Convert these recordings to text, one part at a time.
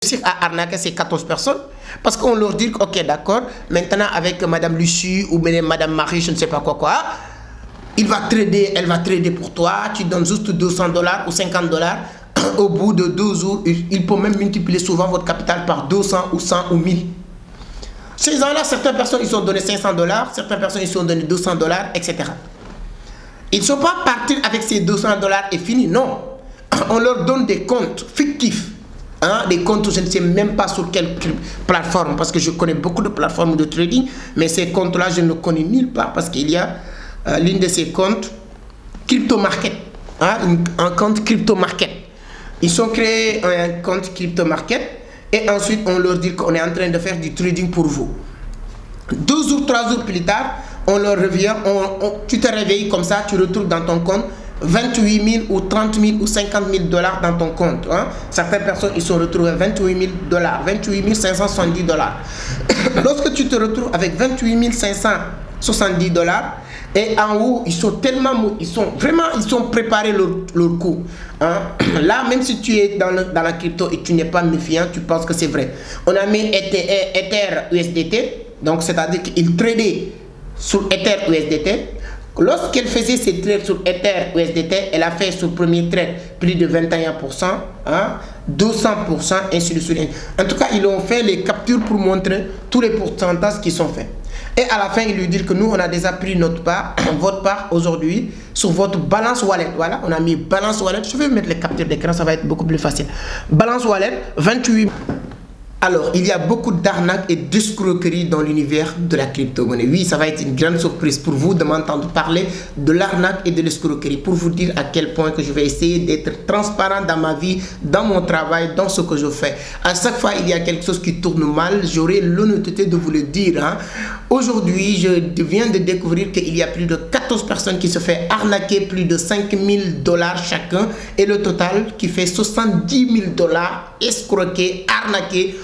réussir à arnaquer ces 14 personnes parce qu'on leur dit ok d'accord, maintenant avec Madame Lucie ou bien Madame Marie, je ne sais pas quoi, il va trader, elle va trader pour toi, tu donnes juste $200 ou $50. Au bout de 2 jours, il peut même multiplier souvent votre capital par 200 ou 100 ou 1000. Ces gens-là, certaines personnes, ils sont donné $500, certaines personnes, ils sont donné $200, etc. Ils ne sont pas partis avec ces $200 et fini, non. On leur donne des comptes fictifs. Hein, des comptes, je ne sais même pas sur quelle plateforme, parce que je connais beaucoup de plateformes de trading, mais ces comptes-là, je ne les connais nulle part, parce qu'il y a l'une de ces comptes, Crypto Market, hein, un compte Crypto Market. Ils ont créé un compte Crypto Market, et ensuite, on leur dit qu'on est en train de faire du trading pour vous. 2 ou 3 jours plus tard, on leur revient, tu te réveilles comme ça, tu retrouves dans ton compte 28 000 ou 30 000 ou 50 000 $ dans ton compte. Hein. Certaines personnes, ils sont retrouvés 28 000 $, 28 570 $. Lorsque tu te retrouves avec 28 570 $, et en haut, ils sont préparés leur coup. Hein. Là, même si tu es dans la crypto et tu n'es pas méfiant, tu penses que c'est vrai. On a mis Ether USDT, donc c'est-à-dire qu'il tradait sur Ether USDT. Lorsqu'elle faisait ses trades sur Ether USDT, elle a fait son premier trade plus de 21%, hein, 200%, ainsi de suite. En tout cas, ils ont fait les captures pour montrer tous les pourcentages qui sont faits. Et à la fin, ils lui disent que nous, on a déjà pris notre part, votre part aujourd'hui sur votre Balance Wallet. Voilà, on a mis Balance Wallet. Je vais mettre les captures d'écran, ça va être beaucoup plus facile. Balance Wallet, 28. Alors, il y a beaucoup d'arnaques et d'escroqueries dans l'univers de la crypto-monnaie. Oui, ça va être une grande surprise pour vous de m'entendre parler de l'arnaque et de l'escroquerie, pour vous dire à quel point que je vais essayer d'être transparent dans ma vie, dans mon travail, dans ce que je fais. À chaque fois, il y a quelque chose qui tourne mal, j'aurai l'honnêteté de vous le dire. Hein. Aujourd'hui, je viens de découvrir qu'il y a plus de 14 personnes qui se font arnaquer plus de 5 000 $ chacun, et le total qui fait 70 000 $ escroqués, arnaqués,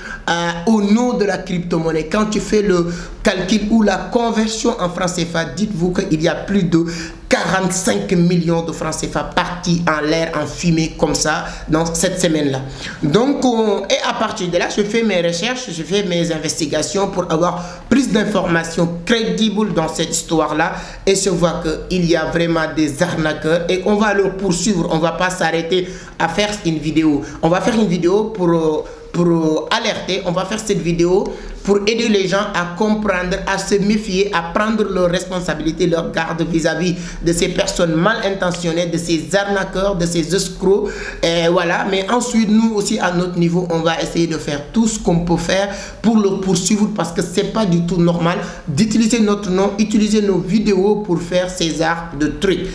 au nom de la crypto-monnaie. Quand tu fais le calcul ou la conversion en francs CFA, dites-vous qu'il y a plus de 45 millions de francs CFA partis en l'air, en fumée, comme ça, dans cette semaine-là. Donc, et à partir de là, je fais mes recherches, je fais mes investigations pour avoir plus d'informations crédibles dans cette histoire-là, et je vois qu'il y a vraiment des arnaqueurs, et on va leur poursuivre. On ne va pas s'arrêter à faire une vidéo. On va faire une vidéo pour alerter, on va faire cette vidéo pour aider les gens à comprendre, à se méfier, à prendre leurs responsabilités, leurs gardes vis-à-vis de ces personnes mal intentionnées, de ces arnaqueurs, de ces escrocs, et voilà. Mais ensuite, nous aussi, à notre niveau, on va essayer de faire tout ce qu'on peut faire pour le poursuivre, parce que c'est pas du tout normal d'utiliser notre nom, utiliser nos vidéos pour faire ces arts de trucs.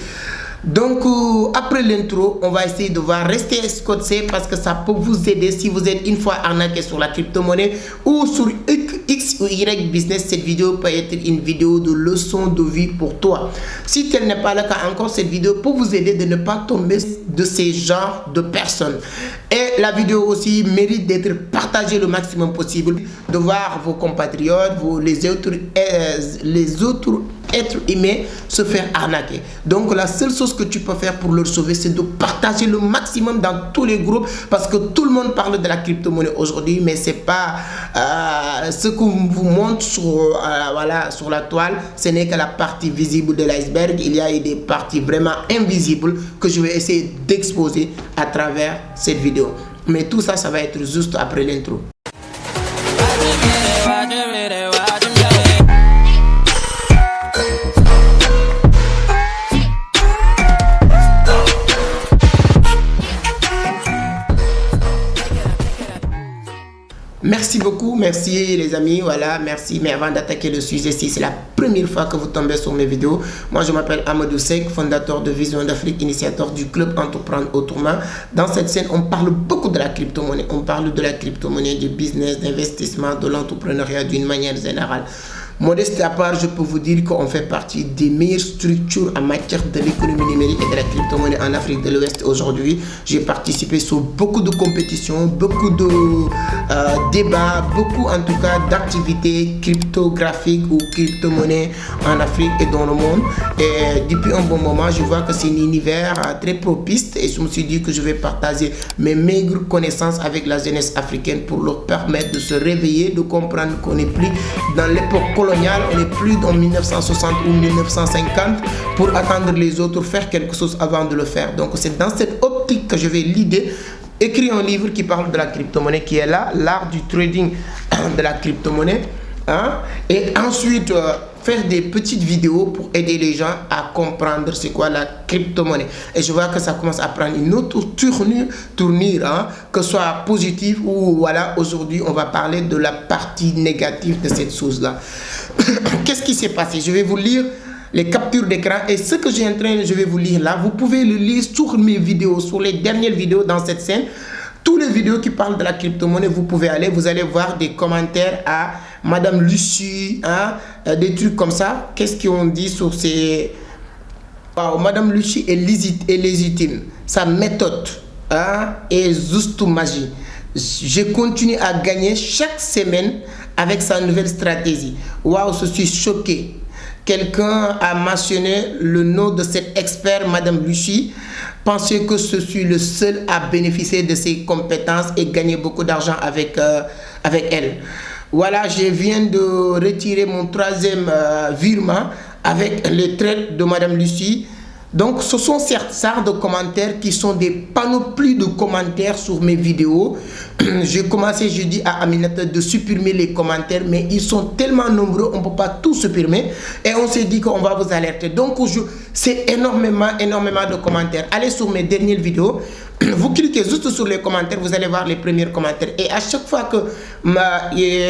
Donc, après l'intro, on va essayer de voir, rester scotché, parce que ça peut vous aider si vous êtes une fois arnaqué sur la crypto-monnaie ou sur X ou Y business. Cette vidéo peut être une vidéo de leçon de vie pour toi. Si tel n'est pas le cas encore, cette vidéo peut vous aider de ne pas tomber de ces genres de personnes. Et la vidéo aussi mérite d'être partagée le maximum possible, de voir vos compatriotes, les autres êtres humains se faire arnaquer. Donc la seule chose que tu peux faire pour leur sauver, c'est de partager le maximum dans tous les groupes, parce que tout le monde parle de la crypto-monnaie aujourd'hui, mais c'est pas ce qu'on vous montre sur la toile, ce n'est que la partie visible de l'iceberg. Il y a des parties vraiment invisibles que je vais essayer d'exposer à travers cette vidéo. Mais tout ça, ça va être juste après l'intro. Merci beaucoup, merci les amis, voilà, merci. Mais avant d'attaquer le sujet, si c'est la première fois que vous tombez sur mes vidéos, moi je m'appelle Amadou Seck, fondateur de Vision d'Afrique, initiateur du club Entreprendre Autrement. Dans cette scène, on parle beaucoup de la crypto-monnaie, on parle de la crypto-monnaie, du business, d'investissement, de l'entrepreneuriat d'une manière générale. Modeste à part, je peux vous dire qu'on fait partie des meilleures structures en matière de l'économie numérique et de la crypto-monnaie en Afrique de l'Ouest aujourd'hui. J'ai participé sur beaucoup de compétitions, beaucoup de débats, beaucoup en tout cas d'activités cryptographiques ou crypto-monnaies en Afrique et dans le monde. Et depuis un bon moment, je vois que c'est un univers très propice et je me suis dit que je vais partager mes maigres connaissances avec la jeunesse africaine pour leur permettre de se réveiller, de comprendre qu'on n'est plus dans l'époque coloniale, on n'est plus en 1960 ou 1950 pour attendre les autres faire quelque chose avant de le faire. Donc c'est dans cette optique que je vais l'idée écrire un livre qui parle de la crypto-monnaie, qui est là, l'art du trading de la crypto-monnaie, hein? Et ensuite faire des petites vidéos pour aider les gens à comprendre c'est quoi la crypto-monnaie. Et je vois que ça commence à prendre une autre tournure, hein? Que ce soit positive ou voilà, aujourd'hui on va parler de la partie négative de cette chose-là. Qu'est-ce qui s'est passé? Je vais vous lire les captures d'écran et ce que je vais vous lire là, vous pouvez le lire sur mes vidéos, sur les dernières vidéos dans cette scène. Toutes les vidéos qui parlent de la crypto-monnaie, vous pouvez aller, vous allez voir des commentaires à Madame Lucie, hein, des trucs comme ça. Qu'est-ce qu'on dit sur ces... Wow, Madame Lucie est légitime. Sa méthode, hein, est juste magie. Je continue à gagner chaque semaine avec sa nouvelle stratégie. Waouh, je suis choqué. Quelqu'un a mentionné le nom de cet expert, Madame Lucie. Pensez que je suis le seul à bénéficier de ses compétences et gagner beaucoup d'argent avec elle. Voilà, je viens de retirer mon troisième virement avec les traites de Madame Lucie. Donc, ce sont certes de commentaires qui sont des panoplies de commentaires sur mes vidéos. J'ai commencé, je dis à Aminata de supprimer les commentaires, mais ils sont tellement nombreux, on ne peut pas tout supprimer. Et on s'est dit qu'on va vous alerter. Donc, c'est énormément de commentaires. Allez sur mes dernières vidéos. Vous cliquez juste sur les commentaires, vous allez voir les premiers commentaires. Et à chaque fois que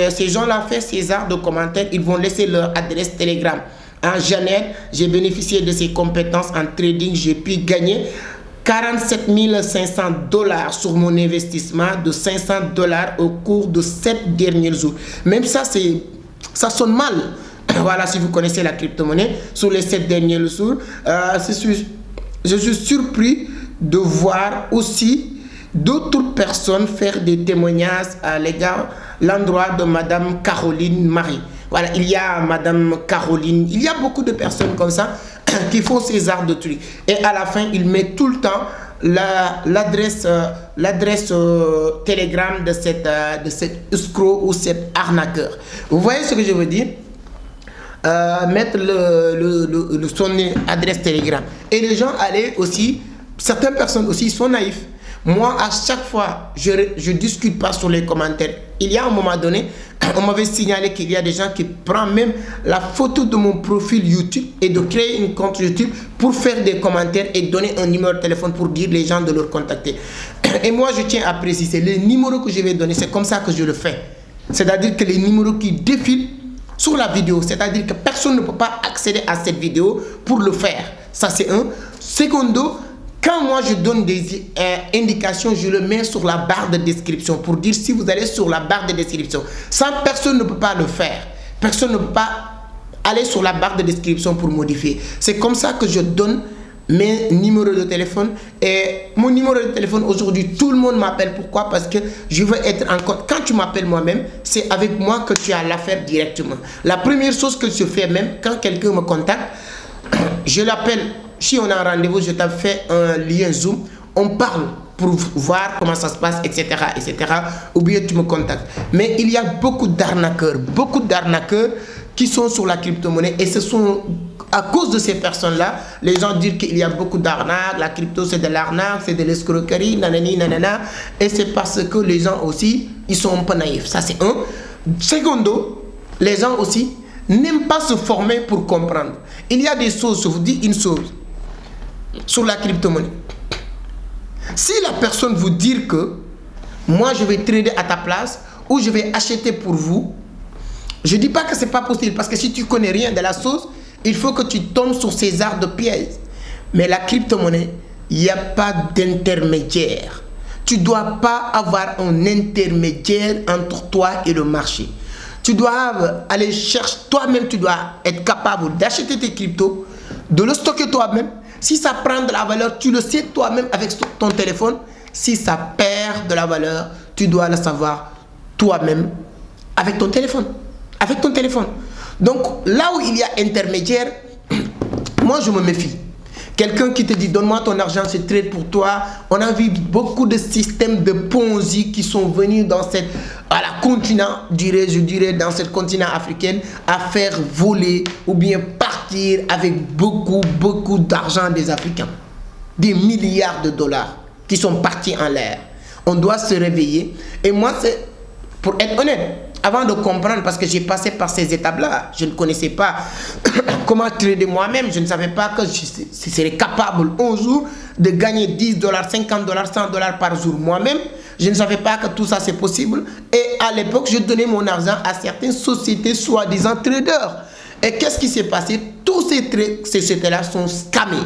ces gens-là font ces arts de commentaires, ils vont laisser leur adresse Telegram. En Jeannette, j'ai bénéficié de ses compétences en trading. J'ai pu gagner 47 500 $ sur mon investissement de 500 $ au cours de 7 derniers jours. Même ça, ça sonne mal. Voilà, si vous connaissez la crypto-monnaie, sur les 7 derniers jours, je suis surpris de voir aussi d'autres personnes faire des témoignages à l'endroit de Madame Caroline Marie. Voilà, il y a Madame Caroline, il y a beaucoup de personnes comme ça qui font ces arts de trucs. Et à la fin, il met tout le temps l'adresse Telegram de cet escroc ou cet arnaqueur. Vous voyez ce que je veux dire? Mettre son adresse Telegram. Et les gens allaient aussi, certaines personnes aussi sont naïfs. Moi, à chaque fois, je ne discute pas sur les commentaires. Il y a un moment donné, on m'avait signalé qu'il y a des gens qui prennent même la photo de mon profil YouTube et de créer une compte YouTube pour faire des commentaires et donner un numéro de téléphone pour dire les gens de leur contacter. Et moi, je tiens à préciser, les numéros que je vais donner, c'est comme ça que je le fais. C'est-à-dire que les numéros qui défilent sur la vidéo, c'est-à-dire que personne ne peut pas accéder à cette vidéo pour le faire. Ça, c'est un. Secondo, quand moi je donne des indications, je le mets sur la barre de description pour dire si vous allez sur la barre de description. Ça, personne ne peut pas le faire. Personne ne peut pas aller sur la barre de description pour modifier. C'est comme ça que je donne mes numéros de téléphone. Et mon numéro de téléphone aujourd'hui, tout le monde m'appelle. Pourquoi? Parce que je veux être en compte. Quand tu m'appelles moi-même, c'est avec moi que tu as l'affaire directement. La première chose que je fais même, quand quelqu'un me contacte, je l'appelle. Si on a un rendez-vous, je t'ai fait un lien Zoom, on parle pour voir comment ça se passe, etc., etc. Ou bien tu me contactes. Mais il y a beaucoup d'arnaqueurs qui sont sur la crypto-monnaie et ce sont à cause de ces personnes-là, les gens disent qu'il y a beaucoup d'arnaques, la crypto c'est de l'arnaque, c'est de l'escroquerie, nanani, nanana. Et c'est parce que les gens aussi, ils sont un peu naïfs. Ça c'est un. Secondo, les gens aussi n'aiment pas se former pour comprendre. Il y a des choses, je vous dis une chose, sur la crypto-monnaie. Si la personne vous dit que moi je vais trader à ta place ou je vais acheter pour vous, je ne dis pas que ce n'est pas possible parce que si tu ne connais rien de la chose, il faut que tu tombes sur ces arts de piège. Mais la crypto-monnaie, il n'y a pas d'intermédiaire. Tu ne dois pas avoir un intermédiaire entre toi et le marché. Tu dois aller chercher, toi-même tu dois être capable d'acheter tes cryptos, de le stocker toi-même. Si ça prend de la valeur, tu le sais toi-même avec ton téléphone. Si ça perd de la valeur, tu dois le savoir toi-même avec ton téléphone. Avec ton téléphone. Donc, là où il y a intermédiaire, moi je me méfie. Quelqu'un qui te dit donne-moi ton argent, c'est trade pour toi. On a vu beaucoup de systèmes de Ponzi qui sont venus dans cette continent, je dirais dans cette continent africain, à faire voler ou bien partir avec beaucoup d'argent des Africains. Des milliards de dollars qui sont partis en l'air. On doit se réveiller. Et moi, c'est pour être honnête. Avant de comprendre, parce que j'ai passé par ces étapes-là, je ne connaissais pas comment trader moi-même. Je ne savais pas que je serais capable un jour de gagner 10 dollars, 50 dollars, 100 dollars par jour moi-même. Je ne savais pas que tout ça c'est possible. Et à l'époque, je donnais mon argent à certaines sociétés soi-disant traders. Et qu'est-ce qui s'est passé? Tous ces sociétés-là sont scammés.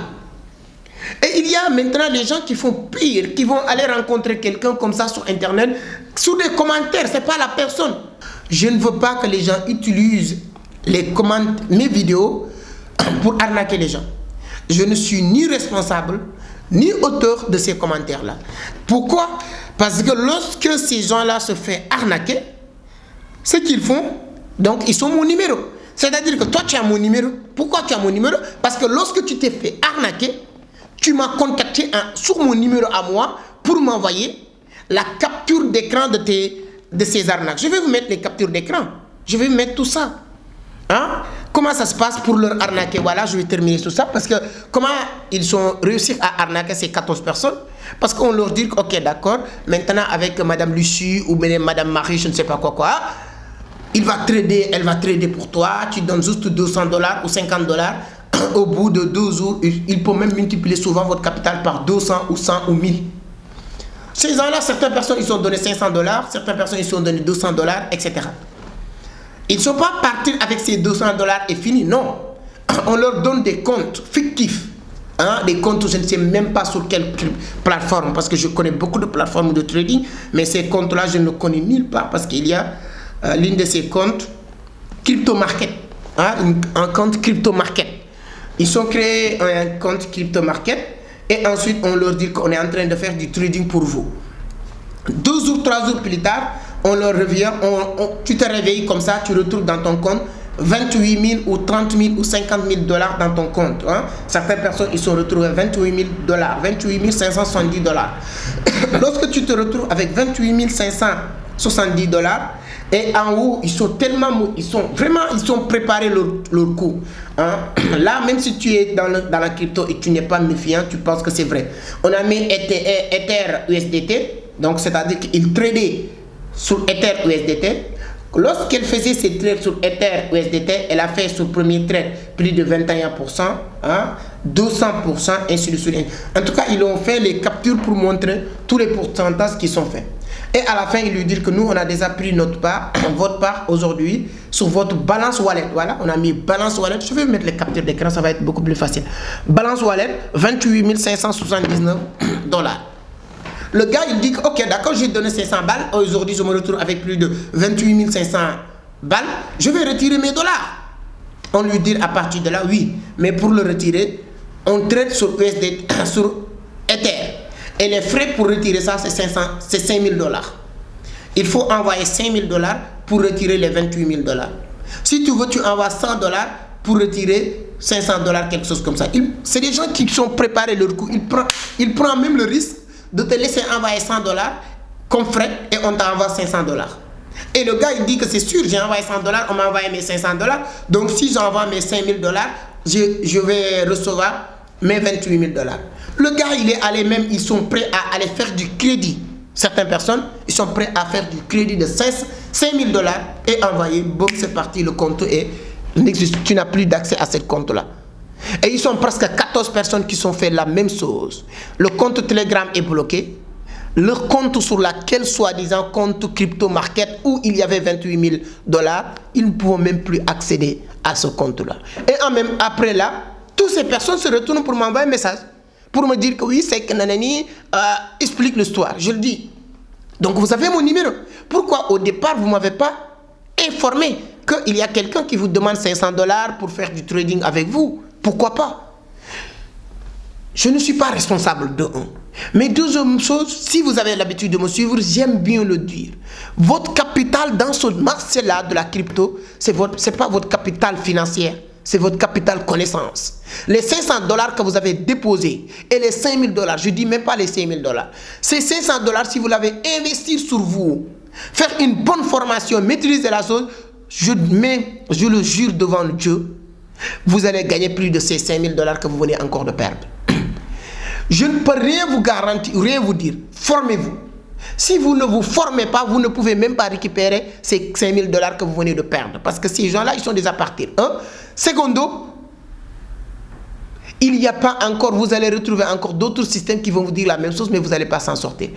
Et il y a maintenant les gens qui font pire, qui vont aller rencontrer quelqu'un comme ça sur Internet, sous des commentaires, c'est pas la personne. Je ne veux pas que les gens utilisent mes vidéos pour arnaquer les gens. Je ne suis ni responsable, ni auteur de ces commentaires-là. Pourquoi? Parce que lorsque ces gens-là se font arnaquer, ce qu'ils font, donc ils sont mon numéro. C'est-à-dire que toi, tu as mon numéro. Pourquoi tu as mon numéro? Parce que lorsque tu t'es fait arnaquer, tu m'as contacté sur mon numéro à moi pour m'envoyer la capture d'écran de ces arnaques. Je vais vous mettre les captures d'écran. Je vais vous mettre tout ça. Hein? Comment ça se passe pour leur arnaquer? Voilà, je vais terminer sur ça. Parce que comment ils ont réussi à arnaquer ces 14 personnes? Parce qu'on leur dit, ok, d'accord, maintenant avec Madame Lucie ou Madame Marie, je ne sais pas quoi, elle va trader pour toi. Tu donnes juste 200 dollars ou 50 dollars. Au bout de 2 jours, il peut même multiplier souvent votre capital par 200 ou 100 ou 1000. Ces gens-là, certaines personnes, ils ont donné 500 dollars, certaines personnes, ils ont donné 200 dollars, etc. Ils ne sont pas partis avec ces 200 dollars et fini, non. On leur donne des comptes fictifs. Hein, des comptes où je ne sais même pas sur quelle plateforme, parce que je connais beaucoup de plateformes de trading, mais ces comptes-là, je ne connais nulle part, parce qu'il y a l'une de ces comptes, Crypto Market. Hein, un compte Crypto Market. Ils ont créé un compte Crypto Market et ensuite on leur dit qu'on est en train de faire du trading pour vous. 2 ou 3 jours plus tard, on leur revient, tu te réveilles comme ça, tu retrouves dans ton compte 28 000 ou 30 000 ou 50 000 dollars dans ton compte. Hein. Certaines personnes, ils sont retrouvés 28 000 dollars, 28 570 dollars. Lorsque tu te retrouves avec 28 570 dollars, et en haut, ils sont préparés leur coup. Hein? Là, même si tu es dans la crypto et tu n'es pas méfiant, tu penses que c'est vrai. On a mis Ether USDT, donc c'est-à-dire qu'il tradait sur Ether USDT. Lorsqu'elle faisait ses trades sur Ether USDT, elle a fait son premier trade plus de 21%, hein, 200%, ainsi de suite. En tout cas, ils ont fait les captures pour montrer tous les pourcentages qui sont faits. Et à la fin, il lui dit que nous, on a déjà pris notre part, votre part aujourd'hui, sur votre balance wallet. Voilà, on a mis balance wallet. Je vais mettre les captures d'écran, ça va être beaucoup plus facile. Balance wallet, 28 579 dollars. Le gars, il dit que, ok, d'accord, j'ai donné 500 balles. Aujourd'hui, je me retrouve avec plus de 28 500 balles. Je vais retirer mes dollars. On lui dit à partir de là, oui. Mais pour le retirer, on traite sur USD, sur Ether. Et les frais pour retirer ça, c'est 5 000 dollars. Il faut envoyer 5 000 dollars pour retirer les 28 000 dollars. Si tu veux, tu envoies 100 dollars pour retirer 500 dollars, quelque chose comme ça. C'est des gens qui sont préparés leur coup. Ils prennent même le risque de te laisser envoyer 100 dollars comme frais et on t'envoie 500 dollars. Et le gars, il dit que c'est sûr, j'ai envoyé 100 dollars, on m'a envoyé mes 500 dollars. Donc, si j'envoie mes 5 000 dollars, je vais recevoir mes 28 000 dollars. Le gars, il est allé même, ils sont prêts à aller faire du crédit. Certaines personnes, ils sont prêts à faire du crédit de 5 000 dollars et envoyer, boum, c'est parti, le compte est n'existe. Tu n'as plus d'accès à ce compte-là. Et ils sont presque 14 personnes qui sont fait la même chose. Le compte Telegram est bloqué. Le compte sur laquelle, soi-disant, compte Crypto Market, où il y avait 28 000 dollars, ils ne pourront même plus accéder à ce compte-là. Et même après là, toutes ces personnes se retournent pour m'envoyer un message. Pour me dire que oui, c'est que Nanani explique l'histoire. Je le dis. Donc vous avez mon numéro. Pourquoi au départ vous ne m'avez pas informé qu'il y a quelqu'un qui vous demande 500 dollars pour faire du trading avec vous? Pourquoi pas? Je ne suis pas responsable de un. Mais deuxième chose, si vous avez l'habitude de me suivre, j'aime bien le dire. Votre capital dans ce marché-là de la crypto, c'est pas votre capital financier, c'est votre capital connaissance. Les 500 $ que vous avez déposés et les 5000 $, je ne dis même pas les 5000 $. Ces 500 $, si vous l'avez investi sur vous, faire une bonne formation, maîtriser la chose, je le jure devant Dieu, vous allez gagner plus de ces 5000 $ que vous venez encore de perdre. Je ne peux rien vous garantir, rien vous dire. Formez-vous. Si vous ne vous formez pas, vous ne pouvez même pas récupérer ces 5000 $ que vous venez de perdre. Parce que ces gens-là, ils sont déjà partis. Secondo, il n'y a pas encore, vous allez retrouver encore d'autres systèmes qui vont vous dire la même chose, mais vous n'allez pas s'en sortir.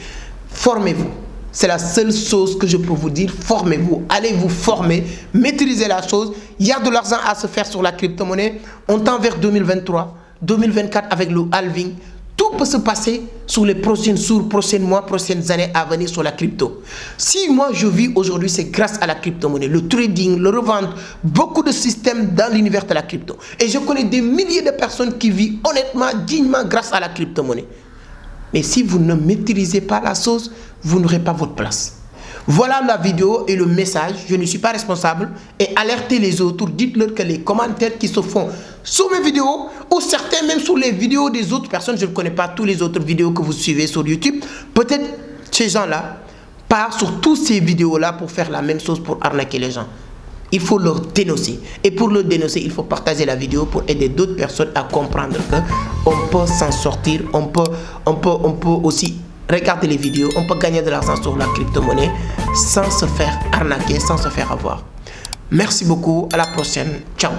Formez-vous. C'est la seule chose que je peux vous dire. Formez-vous. Allez vous former. Maîtrisez la chose. Il y a de l'argent à se faire sur la crypto-monnaie. On tend vers 2023, 2024 avec le halving. Tout peut se passer sur les prochains jours, prochains mois, prochaines années à venir sur la crypto. Si moi je vis aujourd'hui, c'est grâce à la crypto-monnaie, le trading, le revente, beaucoup de systèmes dans l'univers de la crypto. Et je connais des milliers de personnes qui vivent honnêtement, dignement grâce à la crypto-monnaie. Mais si vous ne maîtrisez pas la chose, vous n'aurez pas votre place. Voilà la vidéo et le message. Je ne suis pas responsable. Et alertez les autres. Dites-leur que les commentaires qui se font sur mes vidéos, ou certains même sur les vidéos des autres personnes, je ne connais pas tous les autres vidéos que vous suivez sur YouTube. Peut-être ces gens-là partent sur toutes ces vidéos-là pour faire la même chose, pour arnaquer les gens. Il faut leur dénoncer. Et pour le dénoncer, il faut partager la vidéo pour aider d'autres personnes à comprendre qu'on peut s'en sortir. On peut aussi regarder les vidéos. On peut gagner de l'argent sur la crypto-monnaie sans se faire arnaquer, sans se faire avoir. Merci beaucoup. À la prochaine. Ciao.